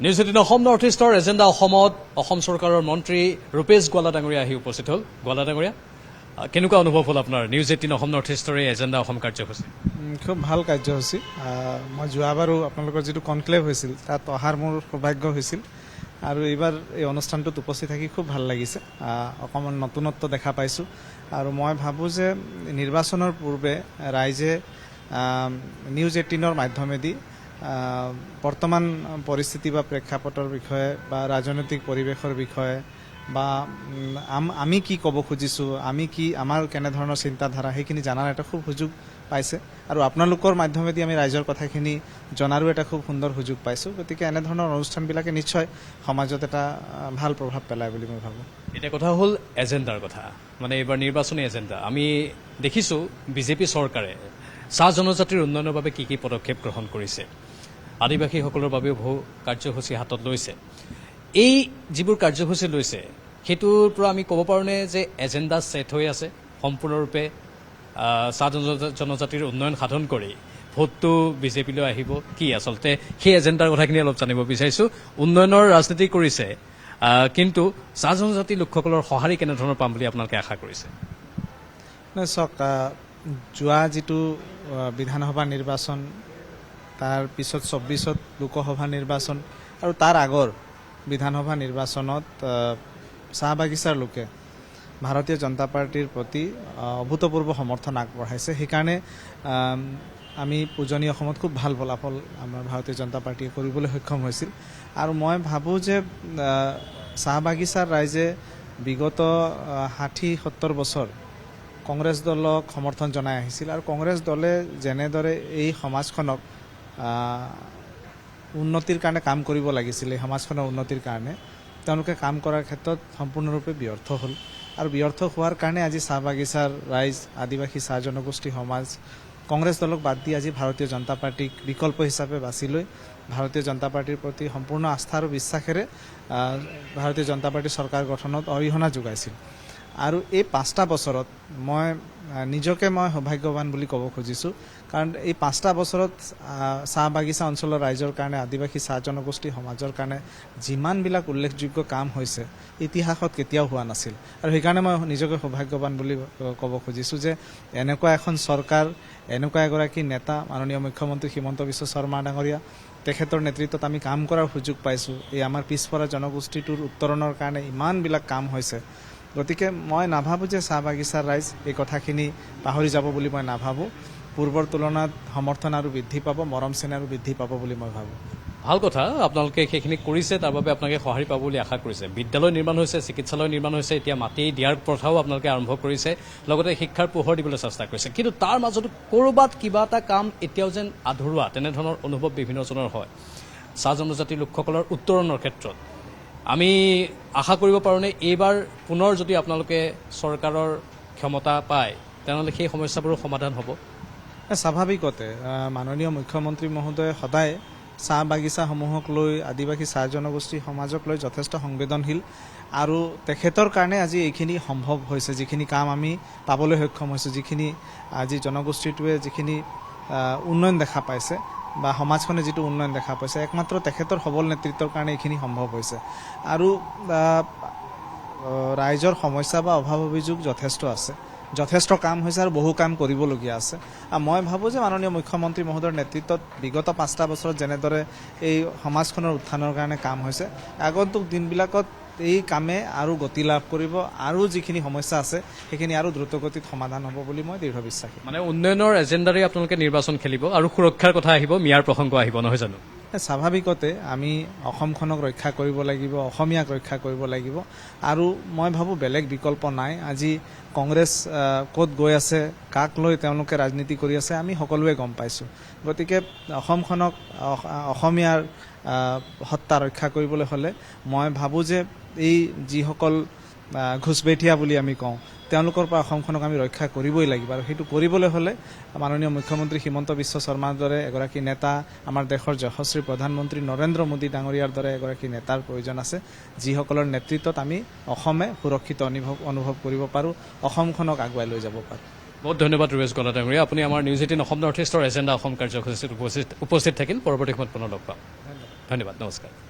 News 18 Assam north ইষ্টৰ agenda অসমত অসম চৰকাৰৰ মন্ত্ৰী ৰূপেশ গোৱালা ডাঙৰীয়া আহি উপস্থিত হ'ল। গোৱালা ডাঙৰীয়া, কেনেকুৱা অনুভৱ হ'ল আপোনাৰ নিউজ 18 অসম নৰ্থ ইষ্টৰ এই এজেণ্ডা অসম কাৰ্যসূচী? খুব ভাল কাৰ্যসূচী। মই যোৱাবাৰো আপোনালোকৰ যিটো কনক্লেভ হৈছিল তাত অহাৰ মোৰ সৌভাগ্য হৈছিল আৰু এইবাৰ এই অনুষ্ঠানটোত উপস্থিত থাকি খুব ভাল লাগিছে। অকণমান নতুনত্ব দেখা পাইছোঁ আৰু মই ভাবোঁ যে নিৰ্বাচনৰ পূৰ্বে ৰাইজে নিউজ 18ৰ মাধ্যমেদি বৰ্তমান পৰিস্থিতি বা প্ৰেক্ষাপটৰ বিষয়ে বা ৰাজনৈতিক পৰিৱেশৰ বিষয়ে বা আমি কি ক'ব খুজিছোঁ, আমি কি আমাৰ কেনেধৰণৰ চিন্তাধাৰা সেইখিনি জনাৰ এটা খুব সুযোগ পাইছে আৰু আপোনালোকৰ মাধ্যমেদি আমি ৰাইজৰ কথাখিনি জনাৰো এটা খুব সুন্দৰ সুযোগ পাইছোঁ। গতিকে এনেধৰণৰ অনুষ্ঠানবিলাকে নিশ্চয় সমাজত এটা ভাল প্ৰভাৱ পেলায় বুলি মই ভাবোঁ। এতিয়া কথা হ'ল এজেণ্ডাৰ কথা, মানে এইবাৰ নিৰ্বাচনী এজেণ্ডা। আমি দেখিছোঁ বিজেপি চৰকাৰে চাহ জনজাতিৰ উন্নয়নৰ বাবে কি কি পদক্ষেপ গ্ৰহণ কৰিছে, আদিবাসীসকলৰ বাবেও বহু কাৰ্যসূচী হাতত লৈছে। এই যিবোৰ কাৰ্যসূচী লৈছে সেইটোৰ পৰা আমি ক'ব পাৰোঁনে যে এজেণ্ডা ছেট হৈ আছে সম্পূৰ্ণৰূপে? চাহ জনজাতিৰ উন্নয়ন সাধন কৰি ভোটটো বিজেপিলৈ আহিব কি? আচলতে সেই এজেণ্ডাৰ কথাখিনি অলপ জানিব বিচাৰিছোঁ। উন্নয়নৰ ৰাজনীতি কৰিছে, কিন্তু চাহ জনজাতি লোকসকলৰ সঁহাৰি কেনেধৰণৰ পাম বুলি আপোনালোকে আশা কৰিছে? চাওক, যোৱা যিটো বিধানসভা নিৰ্বাচন, তাৰ পিছত 24ত লোকসভা নিৰ্বাচন আৰু তাৰ আগৰ বিধানসভা নিৰ্বাচনত চাহ বাগিচাৰ লোকে ভাৰতীয় জনতা পাৰ্টিৰ প্ৰতি অভূতপূৰ্ব সমৰ্থন আগবঢ়াইছে। সেইকাৰণে আমি উজনি অসমত খুব ভাল ফলাফল আমাৰ ভাৰতীয় জনতা পাৰ্টীয়ে কৰিবলৈ সক্ষম হৈছিল। আৰু মই ভাবোঁ যে চাহ বাগিচাৰ ৰাইজে বিগত 60-70 বছৰ কংগ্ৰেছ দলক সমৰ্থন জনাই আহিছিল আৰু কংগ্ৰেছ দলে যেনেদৰে এই সমাজখনক উন্নতিৰ কাৰণে কাম কৰিব লাগিছিল, এই সমাজখনৰ উন্নতিৰ কাৰণে তেওঁলোকে কাম কৰাৰ ক্ষেত্ৰত সম্পূৰ্ণৰূপে ব্যৰ্থ হ'ল। আৰু ব্যৰ্থ হোৱাৰ কাৰণে আজি চাহ বাগিচাৰ ৰাইজ, আদিবাসী চাহ জনগোষ্ঠী সমাজ কংগ্ৰেছ দলক বাদ দি আজি ভাৰতীয় জনতা পাৰ্টীক বিকল্প হিচাপে বাছি লৈ ভাৰতীয় জনতা পাৰ্টীৰ প্ৰতি সম্পূৰ্ণ আস্থা আৰু বিশ্বাসেৰে ভাৰতীয় জনতা পাৰ্টীৰ চৰকাৰ গঠনত অৰিহণা যোগাইছিল। আৰু এই 5টা বছৰত মই নিজকে সৌভাগ্যৱান বুলি ক'ব খুজিছোঁ, কাৰণ এই 5টা বছৰত চাহ বাগিচা অঞ্চলৰ ৰাইজৰ কাৰণে, আদিবাসী চাহ জনগোষ্ঠী সমাজৰ কাৰণে যিমানবিলাক উল্লেখযোগ্য কাম হৈছে ইতিহাসত কেতিয়াও হোৱা নাছিল। আৰু সেইকাৰণে মই নিজকে সৌভাগ্যৱান বুলি ক'ব খুজিছোঁ যে এনেকুৱা এখন চৰকাৰ, এনেকুৱা এগৰাকী নেতা মাননীয় মুখ্যমন্ত্ৰী হিমন্ত বিশ্ব শৰ্মা ডাঙৰীয়া, তেখেতৰ নেতৃত্বত আমি কাম কৰাৰ সুযোগ পাইছোঁ। এই আমাৰ পিছপৰা জনগোষ্ঠীটোৰ উত্তৰণৰ কাৰণে ইমানবিলাক কাম হৈছে। গতিকে মই নাভাবোঁ যে চাহ বাগিচাৰ ৰাইজ এই কথাখিনি পাহৰি যাব বুলি মই নাভাবোঁ। পূৰ্বৰ তুলনাত সমৰ্থন আৰু বৃদ্ধি পাব, মৰম চেনেহ আৰু বৃদ্ধি পাব বুলি মই ভাবোঁ। ভাল কথা, আপোনালোকে সেইখিনি কৰিছে, তাৰ বাবে আপোনালোকে সঁহাৰি পাব বুলি আশা কৰিছে। বিদ্যালয় নিৰ্মাণ হৈছে, চিকিৎসালয় নিৰ্মাণ হৈছে, এতিয়া মাটি দিয়াৰ প্ৰথাও আপোনালোকে আৰম্ভ কৰিছে, লগতে শিক্ষাৰ পোহৰ দিবলৈ চেষ্টা কৰিছে। কিন্তু তাৰ মাজতো ক'ৰবাত কিবা এটা কাম এতিয়াও যেন আধৰুৱা, তেনেধৰণৰ অনুভৱ বিভিন্নজনৰ হয় চাহ জনজাতিৰ লোকসকলৰ উত্তৰণৰ ক্ষেত্ৰত। আমি আশা কৰিব পাৰোঁনে এইবাৰ পুনৰ যদি আপোনালোকে চৰকাৰৰ ক্ষমতা পায় তেনেহ'লে সেই সমস্যাবোৰৰ সমাধান হ'ব? স্বাভাৱিকতে মাননীয় মুখ্যমন্ত্ৰী মহোদয়ে সদায় চাহ বাগিচাসমূহক লৈ, আদিবাসী চাহ জনগোষ্ঠী সমাজক লৈ যথেষ্ট সংবেদনশীল আৰু তেখেতৰ কাৰণে আজি এইখিনি সম্ভৱ হৈছে। যিখিনি কাম আমি পাবলৈ সক্ষম হৈছোঁ, যিখিনি আজি জনগোষ্ঠীটোৱে যিখিনি উন্নয়ন দেখা পাইছে বা সমাজখনে যিটো উন্নয়ন দেখা পাইছে, একমাত্ৰ তেখেতৰ সবল নেতৃত্বৰ কাৰণে এইখিনি সম্ভৱ হৈছে। আৰু ৰাইজৰ সমস্যা বা অভাৱ অভিযোগ যথেষ্ট আছে, যথেষ্ট কাম হৈছে আৰু বহু কাম কৰিবলগীয়া আছে। মই ভাবোঁ যে মাননীয় মুখ্যমন্ত্ৰী মহোদয়ৰ নেতৃত্বত বিগত 5টা বছৰত যেনেদৰে এই সমাজখনৰ উত্থানৰ কাৰণে কাম হৈছে, আগন্তুক দিনবিলাকত এই কামে আৰু গতি লাভ কৰিব আৰু যিখিনি সমস্যা আছে সেইখিনি আৰু দ্ৰুতগতিত সমাধান হ'ব বুলি মই দৃঢ় বিশ্বাসী। মানে উন্নয়নৰ এজেণ্ডাৰে আপোনালোকে নিৰ্বাচন খেলিব আৰু সুৰক্ষাৰ কথা আহিব, মিয়াৰ প্ৰসংগ আহিব, নহয় জানো? স্বাভাৱিকতে আমি অসমখনক ৰক্ষা কৰিব লাগিব, অসমীয়াক ৰক্ষা কৰিব লাগিব আৰু মই ভাবোঁ বেলেগ বিকল্প নাই। আজি কংগ্ৰেছ ক'ত গৈ আছে, কাক লৈ তেওঁলোকে ৰাজনীতি কৰি আছে আমি সকলোৱে গম পাইছোঁ। গতিকে অসমখনক, অসমীয়াৰ সত্তা ৰক্ষা কৰিবলৈ হ'লে মই ভাবোঁ যে এই যিসকল ঘোচবেঠীয়া বুলি আমি কওঁ, তেওঁলোকৰ পৰা অসমখনক আমি ৰক্ষা কৰিবই লাগিব। আৰু সেইটো কৰিবলৈ হ'লে মাননীয় মুখ্যমন্ত্ৰী হিমন্ত বিশ্ব শৰ্মাৰ দৰে এগৰাকী নেতা, আমাৰ দেশৰ যশস্বী প্ৰধানমন্ত্ৰী নৰেন্দ্ৰ মোদী ডাঙৰীয়াৰ দৰে এগৰাকী নেতাৰ প্ৰয়োজন আছে, যিসকলৰ নেতৃত্বত আমি অসমে সুৰক্ষিত অনুভৱ কৰিব পাৰোঁ, অসমখনক আগুৱাই লৈ যাব পাৰোঁ। বহুত ধন্যবাদ ৰূপেশ গোৱালা ডাঙৰীয়া, আপুনি আমাৰ নিউজ 18 অসম নৰ্থ ইষ্টৰ এজেণ্ডা অসম কাৰ্যসূচীত উপস্থিত থাকিল। পৰৱৰ্তী সময়ত পুনৰ লগ পাম। ধন্যবাদ, নমস্কাৰ।